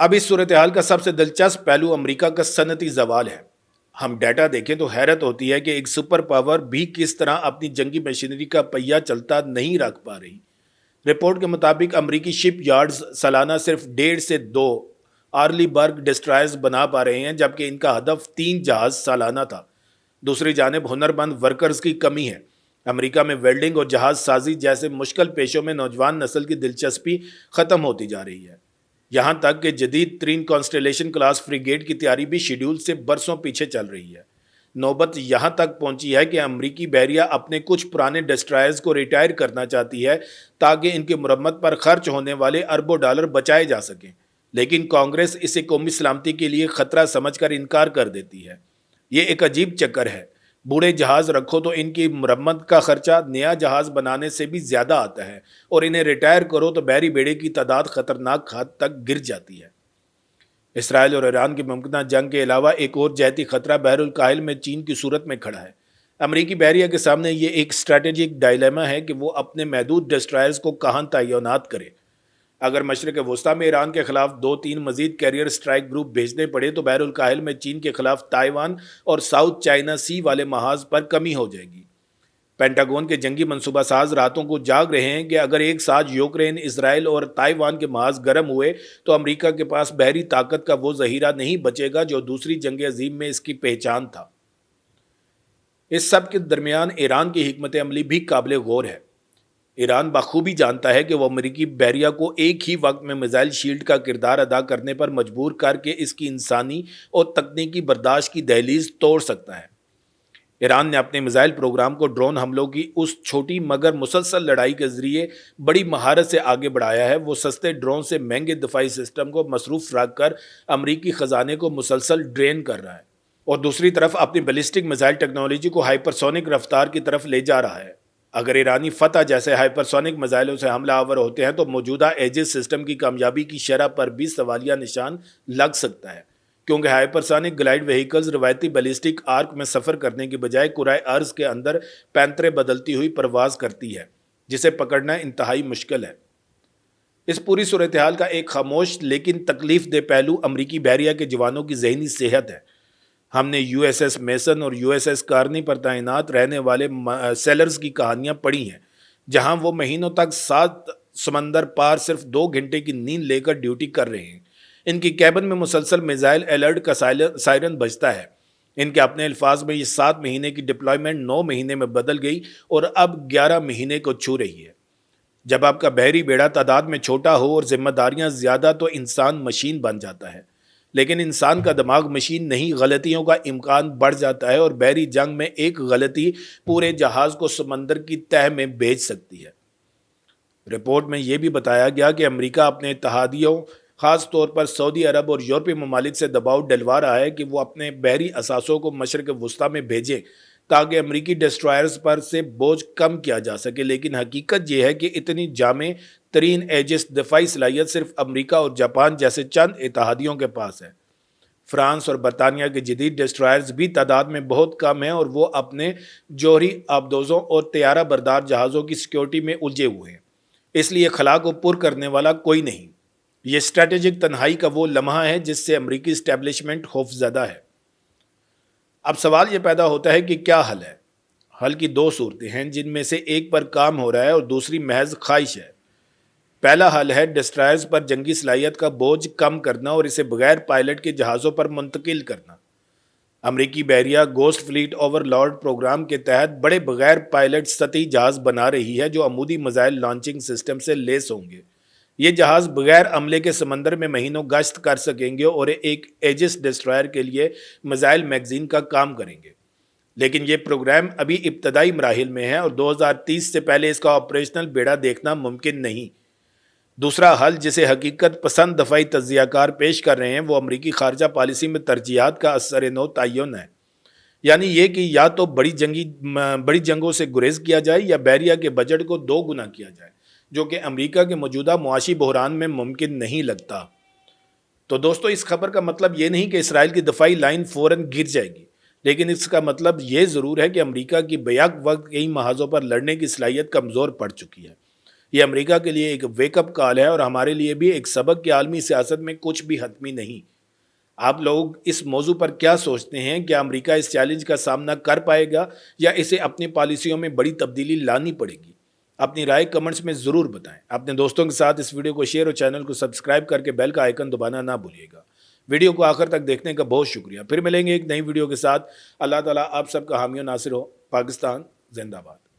اب اس صورتحال کا سب سے دلچسپ پہلو امریکہ کا صنعتی زوال ہے۔ ہم ڈیٹا دیکھیں تو حیرت ہوتی ہے کہ ایک سپر پاور بھی کس طرح اپنی جنگی مشینری کا پہیہ چلتا نہیں رکھ پا رہی۔ رپورٹ کے مطابق امریکی شپ یارڈز سالانہ صرف 1.5 سے 2 آرلی برگ ڈسٹرائرز بنا پا رہے ہیں، جبکہ ان کا ہدف 3 جہاز سالانہ تھا۔ دوسری جانب ہنرمند ورکرز کی کمی ہے۔ امریکہ میں ویلڈنگ اور جہاز سازی جیسے مشکل پیشوں میں نوجوان نسل کی دلچسپی ختم ہوتی جا رہی ہے، یہاں تک کہ جدید ترین کانسٹیلیشن کلاس فریگیٹ کی تیاری بھی شیڈول سے برسوں پیچھے چل رہی ہے۔ نوبت یہاں تک پہنچی ہے کہ امریکی بحریہ اپنے کچھ پرانے ڈسٹرائرز کو ریٹائر کرنا چاہتی ہے تاکہ ان کی مرمت پر خرچ ہونے والے اربوں ڈالر بچائے جا سکیں، لیکن کانگریس اسے قومی سلامتی کے لیے خطرہ سمجھ کر انکار کر دیتی ہے۔ یہ ایک عجیب چکر ہے، بوڑھے جہاز رکھو تو ان کی مرمت کا خرچہ نیا جہاز بنانے سے بھی زیادہ آتا ہے، اور انہیں ریٹائر کرو تو بحری بیڑے کی تعداد خطرناک حد تک گر جاتی ہے۔ اسرائیل اور ایران کی ممکنہ جنگ کے علاوہ ایک اور جہتی خطرہ بحر الکاہل میں چین کی صورت میں کھڑا ہے۔ امریکی بحریہ کے سامنے یہ ایک اسٹریٹجک ڈائلیما ہے کہ وہ اپنے محدود ڈسٹرائرز کو کہاں تعینات کرے۔ اگر مشرق وسطیٰ میں ایران کے خلاف 2-3 مزید کیریئر اسٹرائک گروپ بھیجنے پڑے تو بحر الکاہل میں چین کے خلاف تائیوان اور ساؤتھ چائنا سی والے محاذ پر کمی ہو جائے گی۔ پینٹاگون کے جنگی منصوبہ ساز راتوں کو جاگ رہے ہیں کہ اگر ایک ساتھ یوکرین، اسرائیل اور تائیوان کے محاذ گرم ہوئے تو امریکہ کے پاس بحری طاقت کا وہ ذخیرہ نہیں بچے گا جو دوسری جنگ عظیم میں اس کی پہچان تھا۔ اس سب کے درمیان ایران کی حکمت عملی بھی قابل غور ہے۔ ایران بخوبی جانتا ہے کہ وہ امریکی بحریہ کو ایک ہی وقت میں میزائل شیلڈ کا کردار ادا کرنے پر مجبور کر کے اس کی انسانی اور تکنیکی برداشت کی دہلیز توڑ سکتا ہے۔ ایران نے اپنے میزائل پروگرام کو ڈرون حملوں کی اس چھوٹی مگر مسلسل لڑائی کے ذریعے بڑی مہارت سے آگے بڑھایا ہے۔ وہ سستے ڈرون سے مہنگے دفاعی سسٹم کو مصروف رکھ کر امریکی خزانے کو مسلسل ڈرین کر رہا ہے، اور دوسری طرف اپنی بیلسٹک میزائل ٹیکنالوجی کو ہائپرسونک رفتار کی طرف لے جا رہا ہے۔ اگر ایرانی فتح جیسے ہائپرسونک میزائلوں سے حملہ آور ہوتے ہیں تو موجودہ ایجز سسٹم کی کامیابی کی شرح پر بھی سوالیہ نشان لگ سکتا ہے، کیونکہ ہائپرسونک گلائیڈ وہیکلز روایتی بیلسٹک آرک میں سفر کرنے کی بجائے کرۂ ارض کے اندر پینترے بدلتی ہوئی پرواز کرتی ہے، جسے پکڑنا انتہائی مشکل ہے۔ اس پوری صورتحال کا ایک خاموش لیکن تکلیف دہ پہلو امریکی بحریہ کے جوانوں کی ذہنی صحت ہے۔ ہم نے یو ایس ایس میسن اور یو ایس ایس کارنی پر تعینات رہنے والے سیلرز کی کہانیاں پڑھی ہیں، جہاں وہ مہینوں تک 7 سمندر پار صرف 2 گھنٹے کی نیند لے کر ڈیوٹی کر رہے ہیں۔ ان کی کیبن میں مسلسل میزائل الرٹ کا سائرن بجتا ہے۔ ان کے اپنے الفاظ میں یہ 7 مہینے کی ڈپلائمنٹ 9 مہینے میں بدل گئی اور اب 11 مہینے کو چھو رہی ہے۔ جب آپ کا بحری بیڑا تعداد میں چھوٹا ہو اور ذمہ داریاں زیادہ تو انسان مشین بن جاتا ہے، لیکن انسان کا دماغ مشین نہیں، غلطیوں کا امکان بڑھ جاتا ہے، اور بحری جنگ میں ایک غلطی پورے جہاز کو سمندر کی تہہ میں بھیج سکتی ہے۔ رپورٹ میں یہ بھی بتایا گیا کہ امریکہ اپنے اتحادیوں خاص طور پر سعودی عرب اور یورپی ممالک سے دباؤ ڈلوا رہا ہے کہ وہ اپنے بحری اثاثوں کو مشرق وسطیٰ میں بھیجیں تاکہ امریکی ڈسٹرائرز پر سے بوجھ کم کیا جا سکے، لیکن حقیقت یہ ہے کہ اتنی جامع ترین ایجس دفاعی صلاحیت صرف امریکہ اور جاپان جیسے چند اتحادیوں کے پاس ہے۔ فرانس اور برطانیہ کے جدید ڈسٹرائرز بھی تعداد میں بہت کم ہیں، اور وہ اپنے جوہری آبدوزوں اور طیارہ بردار جہازوں کی سیکیورٹی میں الجھے ہوئے ہیں، اس لیے خلا کو پر کرنے والا کوئی نہیں۔ یہ اسٹریٹجک تنہائی کا وہ لمحہ ہے جس سے امریکی اسٹیبلشمنٹ خوفزدہ ہے۔ اب سوال یہ پیدا ہوتا ہے کہ کیا حل ہے؟ حل کی 2 صورتیں ہیں، جن میں سے ایک پر کام ہو رہا ہے اور دوسری محض خواہش ہے۔ پہلا حل ہے ڈسٹرائرز پر جنگی صلاحیت کا بوجھ کم کرنا اور اسے بغیر پائلٹ کے جہازوں پر منتقل کرنا۔ امریکی بحریہ Ghost Fleet Overlord programme کے تحت بڑے بغیر پائلٹ سطحی جہاز بنا رہی ہے جو عمودی میزائل لانچنگ سسٹم سے لیس ہوں گے۔ یہ جہاز بغیر عملے کے سمندر میں مہینوں گشت کر سکیں گے اور ایک ایجس ڈسٹرائر کے لیے میزائل میگزین کا کام کریں گے، لیکن یہ پروگرام ابھی ابتدائی مراحل میں ہے اور 2030 سے پہلے اس کا آپریشنل بیڑا دیکھنا ممکن نہیں۔ دوسرا حل جسے حقیقت پسند دفاعی تجزیہ کار پیش کر رہے ہیں وہ امریکی خارجہ پالیسی میں ترجیحات کا اثر نو تعین ہے، یعنی یہ کہ یا تو بڑی جنگوں سے گریز کیا جائے یا بحریہ کے بجٹ کو 2 گنا کیا جائے، جو کہ امریکہ کے موجودہ معاشی بحران میں ممکن نہیں لگتا۔ تو دوستو، اس خبر کا مطلب یہ نہیں کہ اسرائیل کی دفاعی لائن فوراً گر جائے گی، لیکن اس کا مطلب یہ ضرور ہے کہ امریکہ کی بیک وقت کئی محاذوں پر لڑنے کی صلاحیت کمزور پڑ چکی ہے۔ یہ امریکہ کے لیے ایک ویک اپ کال ہے اور ہمارے لیے بھی ایک سبق کہ عالمی سیاست میں کچھ بھی حتمی نہیں۔ آپ لوگ اس موضوع پر کیا سوچتے ہیں؟ کیا امریکہ اس چیلنج کا سامنا کر پائے گا یا اسے اپنی پالیسیوں میں بڑی تبدیلی لانی پڑے گی؟ اپنی رائے کمنٹس میں ضرور بتائیں۔ اپنے دوستوں کے ساتھ اس ویڈیو کو شیئر اور چینل کو سبسکرائب کر کے بیل کا آئیکن دبانا نہ بھولیے گا۔ ویڈیو کو آخر تک دیکھنے کا بہت شکریہ۔ پھر ملیں گے ایک نئی ویڈیو کے ساتھ۔ اللہ تعالیٰ آپ سب کا حامی و ناصر ہو۔ پاکستان زندہ باد۔